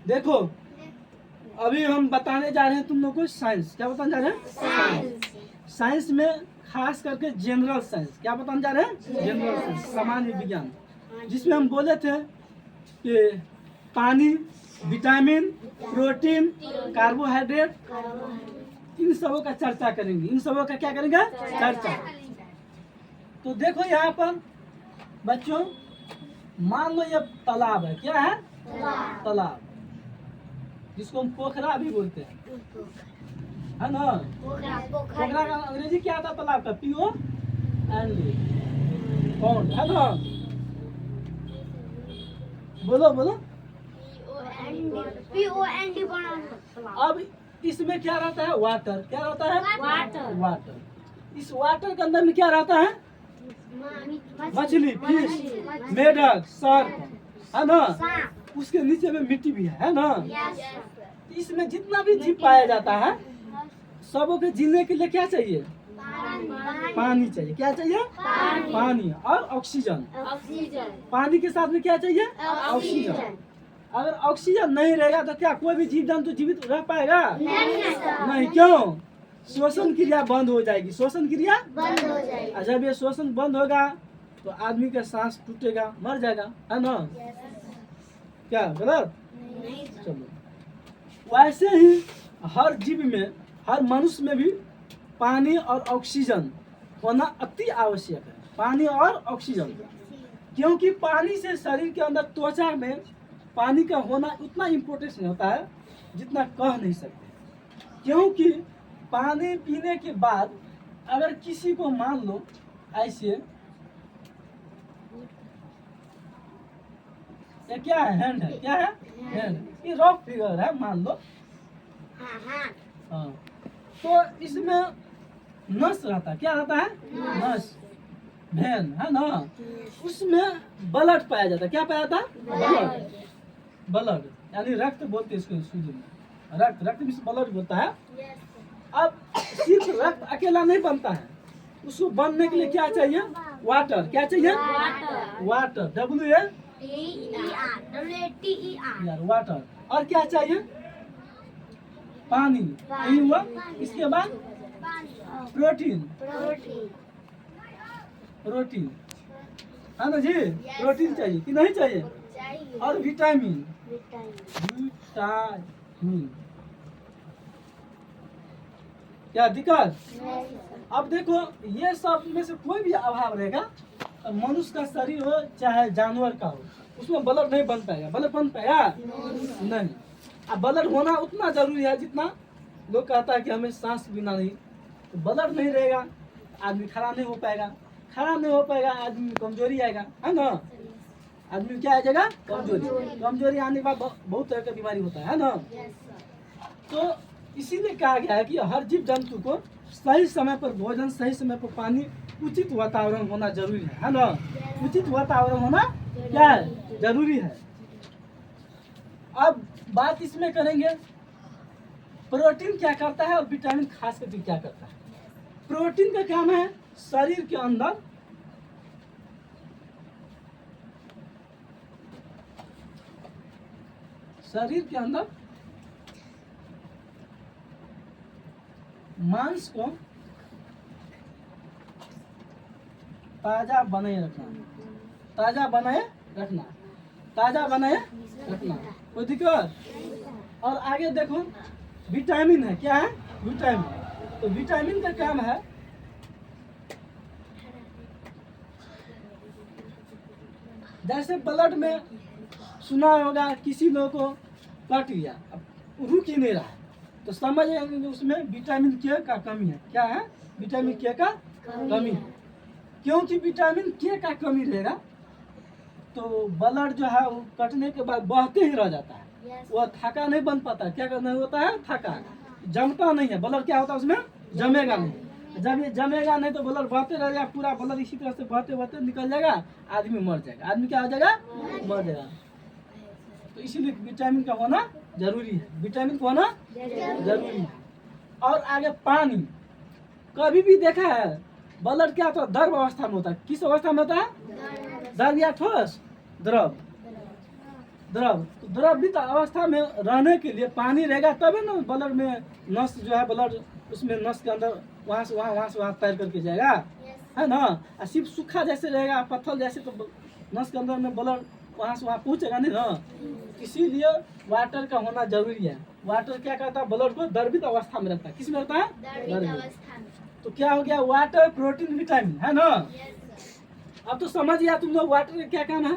देखो अभी हम बताने जा रहे हैं तुम लोग को साइंस। क्या बताने जा रहे हैं? साइंस। साइंस में खास करके जनरल साइंस। क्या बताने जा रहे हैं? जनरल साइंस, सामान्य विज्ञान, जिसमें हम बोले थे कि पानी, विटामिन, प्रोटीन, कार्बोहाइड्रेट, इन सबों का चर्चा करेंगे। इन सबों का क्या करेंगे? चर्चा। तो देखो यहाँ पर बच्चों, मान लो ये तालाब है। क्या है? तालाब, जिसको हम पोखरा भी बोलते हैं, है ना? पोखरा का अंग्रेजी क्या था तालाब का? पीओ एंड पॉन्ड, है ना? बोलो बोलो। अब इसमें क्या रहता है? वाटर। क्या रहता है? वाटर। इस वाटर के अंदर में क्या रहता है? मछली, फिश, मेढक, सर्प, है ना? उसके नीचे में मिट्टी भी है ना? इसमें जितना भी जीव पाया जाता है, सबों के जीने के लिए क्या चाहिए? पानी चाहिए। क्या चाहिए? पानी और ऑक्सीजन। पानी के साथ में क्या चाहिए? ऑक्सीजन। अगर ऑक्सीजन नहीं रहेगा तो क्या कोई भी जीव जंतु जीवित रह पाएगा? नहीं। क्यों? श्वसन क्रिया बंद हो जाएगी। श्वसन क्रिया बंद हो जाएगी। जब ये श्वसन बंद होगा तो आदमी का सांस टूटेगा, मर जाएगा, है ना? क्या गलत? चलो, वैसे ही हर जीव में, हर मनुष्य में भी पानी और ऑक्सीजन होना अति आवश्यक है। पानी और ऑक्सीजन, क्योंकि पानी से शरीर के अंदर, त्वचा में पानी का होना उतना इम्पोर्टेंस नहीं होता है जितना कह नहीं सकते। क्योंकि पानी पीने के बाद अगर किसी को मान लो ऐसे, ये क्या है? हैंड है। क्या है? हैंड। ये रफ फिगर है मान लो। हाँ, तो इसमें नस रहता है। क्या रहता है? नस, भेन, है ना? उसमें ब्लड पाया जाता है। क्या पाया जाता है? ब्लड, यानी रक्त बोलते हैं इसको शुद्ध में। रक्त भी ब्लड बोलता है। अब सिर्फ रक्त अकेला नहीं बनता है, उसको बनने के लिए क्या चाहिए? वाटर। क्या चाहिए? Water, WATER, water. और क्या चाहिए? पानी। यही हुआ। इसके बाद प्रोटीन, प्रोटीन, है ना जी? प्रोटीन चाहिए कि नहीं चाहिए? और विटामिन, विटामिन। क्या दिक्कत? अब देखो, ये सब में से कोई भी अभाव रहेगा, मनुष्य का शरीर हो चाहे जानवर का हो, उसमें ब्लड नहीं बन पाएगा। ब्लड बन पाएगा? नहीं। अब ब्लड होना उतना जरूरी है जितना लोग कहता है कि हमें सांस बिना नहीं। तो ब्लड नहीं रहेगा, आदमी खड़ा नहीं हो पाएगा। खड़ा नहीं हो पाएगा, आदमी में कमजोरी आएगा, है ना? आदमी क्या आ जाएगा? कमजोरी। कमजोरी आने के बाद बहुत तरह का बीमारी होता है ना? तो इसीलिए कहा गया है कि हर जीव जंतु को सही समय पर भोजन, सही समय पर पानी, उचित वातावरण होना जरूरी है ना? उचित वातावरण होना क्या है? जरूरी है। अब बात इसमें करेंगे प्रोटीन क्या करता है और विटामिन खास करके क्या करता है। प्रोटीन का काम है शरीर के अंदर मांस को ताजा बनाए रखना। कोई दिक्कत? और आगे देखो, विटामिन है। क्या है? विटामिन। तो विटामिन का काम है जैसे ब्लड में सुना होगा किसी लोग को कट गया, अब रुक ही नहीं रहा है, तो समझ उसमें विटामिन के का कमी है। क्या है? विटामिन के का कमी है। क्योंकि विटामिन के का कमी रहेगा तो ब्लड जो है वो कटने के बाद बहते ही रह जाता है। वो थका नहीं बन पाता। क्या करना होता है? थका, जमता नहीं है। ब्लड क्या होता है? उसमें जमेगा नहीं। जब ये जमेगा नहीं तो ब्लड बहते रह जाएगा, पूरा ब्लड इसी तरह से बहते बहते निकल जाएगा, आदमी मर जाएगा। आदमी क्या हो जाएगा? मर जाएगा। तो इसीलिए विटामिन का होना जरूरी है। विटामिन का होना जरूरी है। और आगे पानी। कभी भी देखा है ब्लड क्या होता है? द्रव अवस्था में होता है। किस अवस्था में होता है? द्रव या ठोस? द्रव। द्रव। तो द्रवित अवस्था में रहने के लिए पानी रहेगा तभी ना ब्लड में नस जो है ब्लड उसमें नस के अंदर वहाँ से वहाँ तैर करके जाएगा, है ना। और सिर्फ सूखा जैसे रहेगा पत्थर जैसे तो नस के अंदर में ब्लड वहाँ से वहाँ पहुँचेगा नहीं ना। इसीलिए वाटर का होना जरूरी है। वाटर क्या करता है, ब्लड को द्रवित अवस्था में रखता है। किस में रहता है, द्रवित। तो क्या हो गया, वाटर प्रोटीन विटामिन, है ना। अब तो समझ गया तुम लोग वाटर का क्या काम है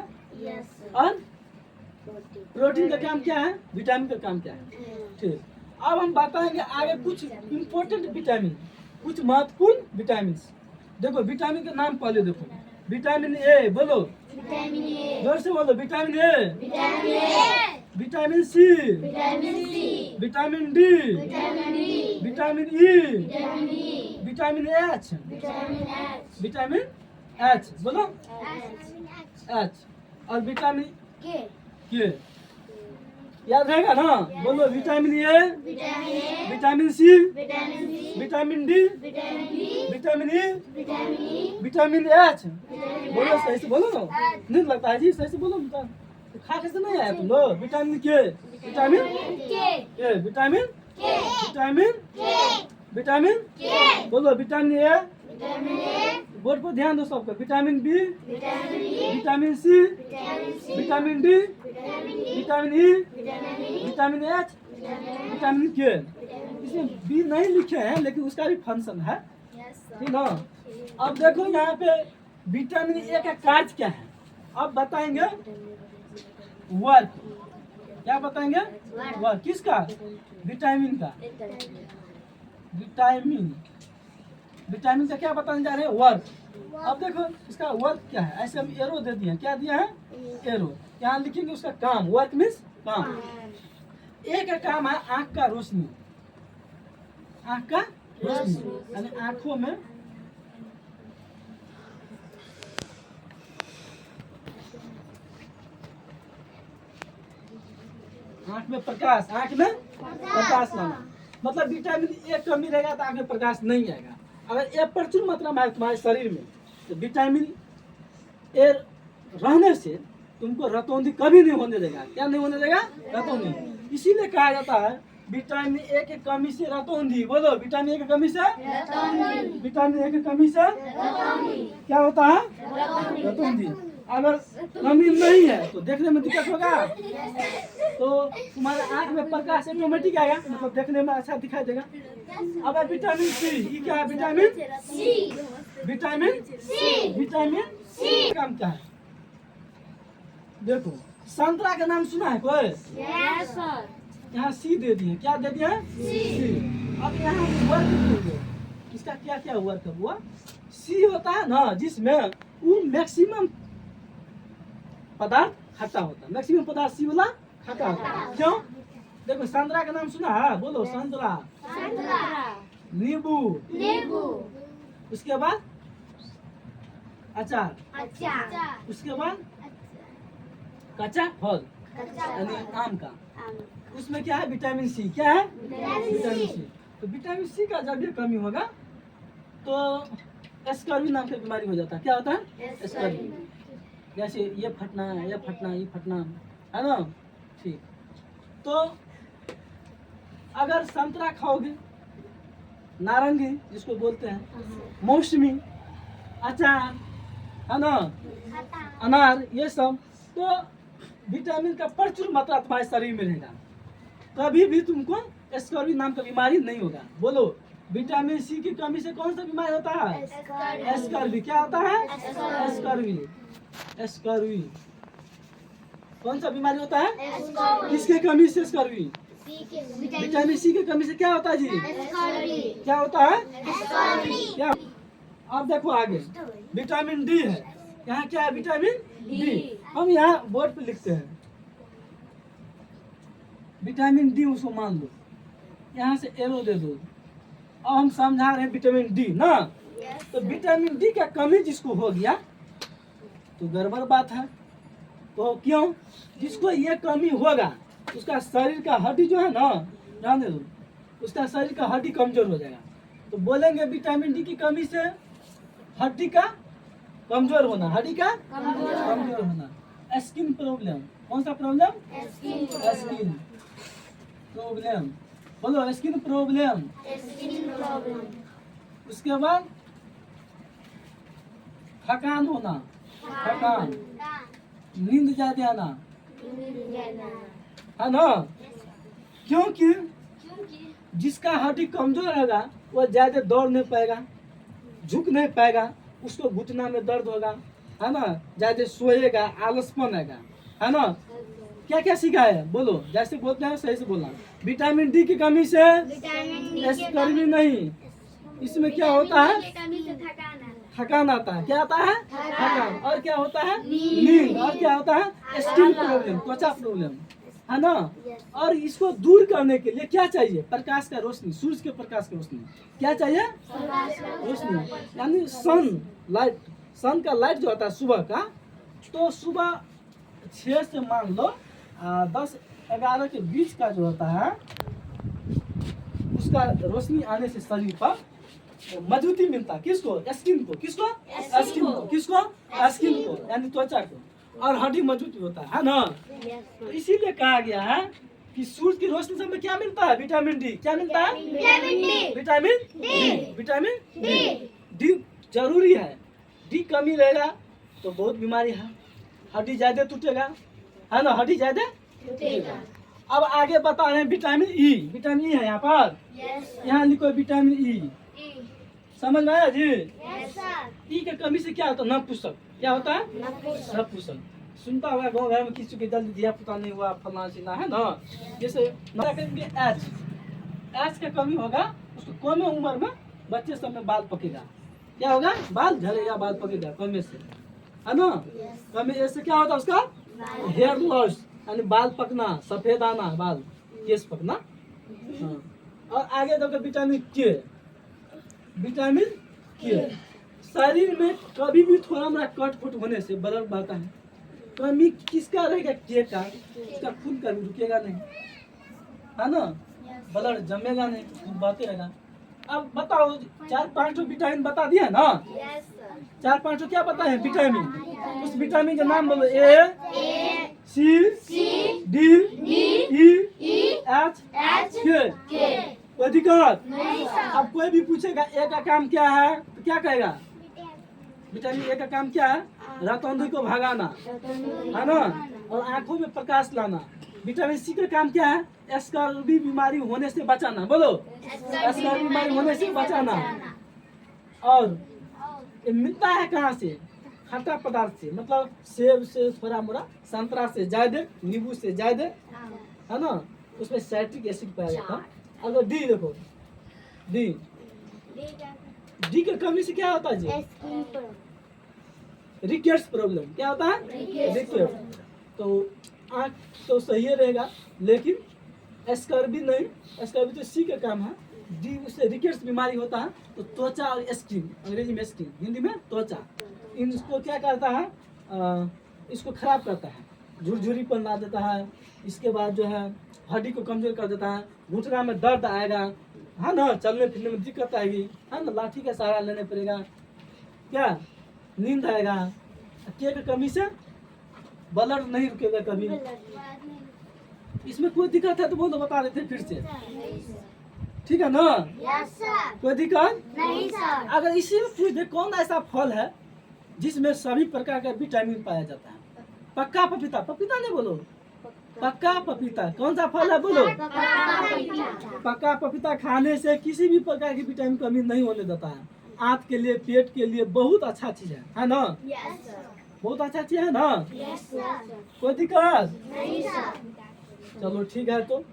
और प्रोटीन का काम क्या है, विटामिन का काम क्या है। ठीक, अब हम बताएंगे आगे कुछ इम्पोर्टेंट विटामिन, कुछ महत्वपूर्ण विटामिन। देखो विटामिन का नाम पहले देखो। विटामिन ए, बोलो जोर से बोलो। Vitamin A, vitamin C, vitamin D, vitamin E, vitamin H, vitamin H, बोलो एच। और विटामिन के याद रहेगा ना, बोलो। Vitamin A, vitamin C, vitamin D, vitamin E, vitamin H, बोलो सही से बोलो ना, नहीं लगता है जी, सही से बोलो। तो खा कैसे नहीं आया तुम लोग। Vitamin K, vitamin A, vitamin, vitamin, vitamin, बोलो। विटामिन ए, बोर्ड पर ध्यान दो सबको। Vitamin B, vitamin C, vitamin D, vitamin E, vitamin H, vitamin K. इसमें बी नहीं लिखे हैं लेकिन उसका भी फंक्शन है, ठीक ना। अब देखो यहाँ पे विटामिन ए का कार्य क्या है, अब बताएंगे वर्क। क्या बताएंगे, वर्क किसका, विटामिन का। विटामिन, विटामिन का क्या बताने जा रहे हैं, वर्क। अब देखो इसका वर्क क्या है, ऐसे हम एरो दे दिए, क्या दिया है, एरो। यहाँ लिखेंगे उसका काम, वर्क मीन्स काम। ए का काम है आंख का रोशनी, आंख का रोशनी यानी आंखों में प्रकाश, आंख में प्रकाश लाना। मतलब विटामिन ए कमी रहेगा तो आंख में प्रकाश नहीं आएगा। अगर ए प्रचुर मात्रा में तुम्हारे शरीर में, तो विटामिन ए रहने से तुमको रतौंधी कभी नहीं होने देगा। क्या नहीं होने देगा, रतौंधी। इसीलिए कहा जाता है विटामिन ए की कमी से रतौंधी। बोलो, विटामिन ए की कमी से, विटामिन ए की कमी से क्या होता है, रतौंधी। अगर कमी नहीं है तो देखने में दिक्कत होगा, तो तुम्हारे आंख में प्रकाश ऑटोमेटिक आएगा, मतलब देखने में अच्छा दिखाई देगा। अब विटामिन सी, ये क्या है, vitamin C, vitamin C, vitamin C काम क्या है। देखो संतरा का नाम सुना है कोई, यहाँ सी दे दिए, क्या दे दिया, सी। अब यहाँ वर्क देंगे, इसका क्या क्या वर्क हुआ। सी होता है ना जिसमें वो मैक्सिमम पदार्थ खट्टा होता है, मैक्सिमम पदार्थ सी वाला खट्टा होता है। क्यों, देखो संतरा का नाम सुना है, बोलो। संतरा, नींबू, उसके बाद अचार, उसके बाद कच्चा फल यानी आम का, उसमें क्या है, विटामिन सी। क्या है, विटामिन सी। तो विटामिन सी का जब ये कमी होगा तो स्कर्वी नाम की बीमारी हो जाता है। क्या होता है, स्कर्वी। जैसे ये फटना, ये फटना, ये फटना, है ना। ठीक, तो अगर संतरा खाओगे, नारंगी जिसको बोलते हैं, मौसमी, अचार, है ना, अनार, ये सब, तो विटामिन का प्रचुर मात्रा तुम्हारे शरीर में रहेगा, कभी भी तुमको स्कर्वी नाम का बीमारी नहीं होगा। बोलो, विटामिन सी की कमी से कौन सा बीमारी होता है, स्कर्वी। क्या होता है, स्कर्वी, स्कर्वी। कौन सा बीमारी होता है, किसके कमी से, स्कर्वी। विटामिन सी की कमी से क्या होता है जी, क्या होता है, क्या। अब देखो आगे विटामिन डी है, यहाँ क्या है, विटामिन डी। हम यहाँ बोर्ड पे लिखते हैं विटामिन डी, उसको मान लो, यहाँ से एरो दे दो। अब हम समझा रहे हैं विटामिन डी ना। तो विटामिन डी का कमी जिसको हो गया तो गड़बड़ बात है। तो क्यों, जिसको ये कमी होगा उसका शरीर का हड्डी जो है ना, जाने दो, उसका शरीर का हड्डी कमजोर हो जाएगा। तो बोलेंगे विटामिन डी की कमी से हड्डी का कमजोर होना, हड्डी का कमजोर होना, स्किन प्रॉब्लम, कौन सा प्रॉब्लम? Skin problem. बोलो स्किन प्रॉब्लम। उसके बाद थकान होना, थकान, नींद ज्यादा आना, है ना? क्योंकि जिसका हड्डी कमजोर रहेगा वो ज्यादा दौड़ नहीं पाएगा, झुक नहीं पाएगा, उसको घुटना में दर्द होगा, है ना? ज्यादा सोएगा, आलसपन आएगा, है ना? क्या क्या सीखा है बोलो, जैसे बोलते हैं सही से बोलना। विटामिन डी की कमी से गर्मी नहीं, इसमें क्या होता है? थकान आता है। क्या आता है? थकान। और क्या होता है? नींद। और क्या होता है? स्किन प्रॉब्लम, त्वचा प्रॉब्लम, है ना? और इसको दूर करने के लिए क्या चाहिए? प्रकाश का रोशनी, सूरज के प्रकाश की रोशनी। क्या चाहिए? रोशनी, यानी सन लाइट। सन का लाइट जो होता है सुबह का, तो सुबह 6 से मान लो 10-11 के बीच का जो होता है, उसका रोशनी आने से शरीर पर मजबूती मिलता है। किसको? स्किन को। किसको? स्किन को। किसको? स्किन को, यानी त्वचा को। और हड्डी मजबूती होता है ना? तो इसीलिए कहा गया है कि सूरज की रोशनी से हमें क्या मिलता है? Vitamin D. क्या मिलता है? Vitamin D. विटामिन डी जरूरी है। डी कमी रहेगा तो बहुत बीमारी है, हड्डी ज्यादा टूटेगा, है ना? हड्डी ज्यादा टूटेगा। अब आगे बता रहे हैं विटामिन ई। विटामिन ई है यहाँ पर, यहाँ लिखो विटामिन ई। समझ में आया जी? ई के कमी से क्या होता है? नपुंसक। क्या होता है? नपुंसक। सुनता होगा गाँव घर में किसी के जल्दी दिया पता नहीं हुआ, फलाना चिना, है ना? जैसे एच, एच का कमी होगा, उसको कम उम्र में बच्चे सब में बाल पकेगा। क्या होगा? बाल झड़ेगा, बाल पकेगा कमे से, है ना? कमे से क्या होता है? उसका हेयर लॉस, यानी बाल पकना, सफेद आना, बाल केस पकना। हाँ। और आगे देखो विटामिन के। विटामिन के शरीर में कभी भी थोड़ा मोड़ा कट फुट होने से ब्लड बहता है। कमी किसका रहेगा? के का। उसका खून कभी रुकेगा नहीं, है ना? ब्लड जमेगा नहीं, खून बहते रहेगा। अब बताओ 4-5 विटामिन बता दिया ना? 4-5 क्या बताए हैं विटामिन? उस विटामिन के नाम बोलो। ए, सी, डी, ई, एच, के। कोई दिक्कत? अब कोई भी पूछेगा ए का काम क्या है तो क्या कहेगा? विटामिन ए का काम क्या है? रात अंधेरे को भगाना, है ना? और आंखों में प्रकाश लाना। विटामिन सी का काम क्या है? स्कर्वी बीमारी होने से बचाना। बोलो, स्कर्वी बीमारी होने से बचाना। और ये मिलता है कहाँ से? खट्टा पदार्थ से, मतलब सेब से थोड़ा मोड़ा, संतरा से ज्यादा, नींबू से ज्यादा, है ना? उसमें साइट्रिक एसिड पाया जाता है। अगर डी देखो, डी की कमी से क्या होता है जी? Rickets problem. क्या होता है? रिकेट्स। तो आँख तो सही रहेगा, लेकिन स्कर्वी नहीं। स्कर्वी तो सी का काम है। डी उससे रिकेट्स बीमारी होता है। तो त्वचा और स्किन, अंग्रेजी में स्किन, हिंदी में त्वचा, इनको क्या करता है? इसको खराब करता है, झुरझुरीपन ला देता है। इसके बाद जो है हड्डी को कमजोर कर देता है, घुटना में दर्द आएगा, है ना? चलने फिरने में दिक्कत आएगी, है ना? लाठी का सहारा लेने पड़ेगा। क्या? नींद आएगा। के की कमी से ब्लड नहीं रुकेगा कभी। इसमें कोई दिक्कत है तो बोलो, बता देते फिर से, ठीक है ना? कोई दिक्कत नहीं सर। अगर इसी में पूछ दे कौन ऐसा फल है जिसमें सभी प्रकार का विटामिन पाया जाता है? पक्का पपीता। पपीता नहीं बोलो, पक्का पपीता। कौन सा फल है बोलो? पक्का पपीता खाने से किसी भी प्रकार की विटामिन कमी नहीं होने देता है। आंत के लिए, पेट के लिए बहुत अच्छा चीज है ना? बहुत अच्छा चीज है ना? कोई दिक्कत नहीं सर। चलो ठीक है तो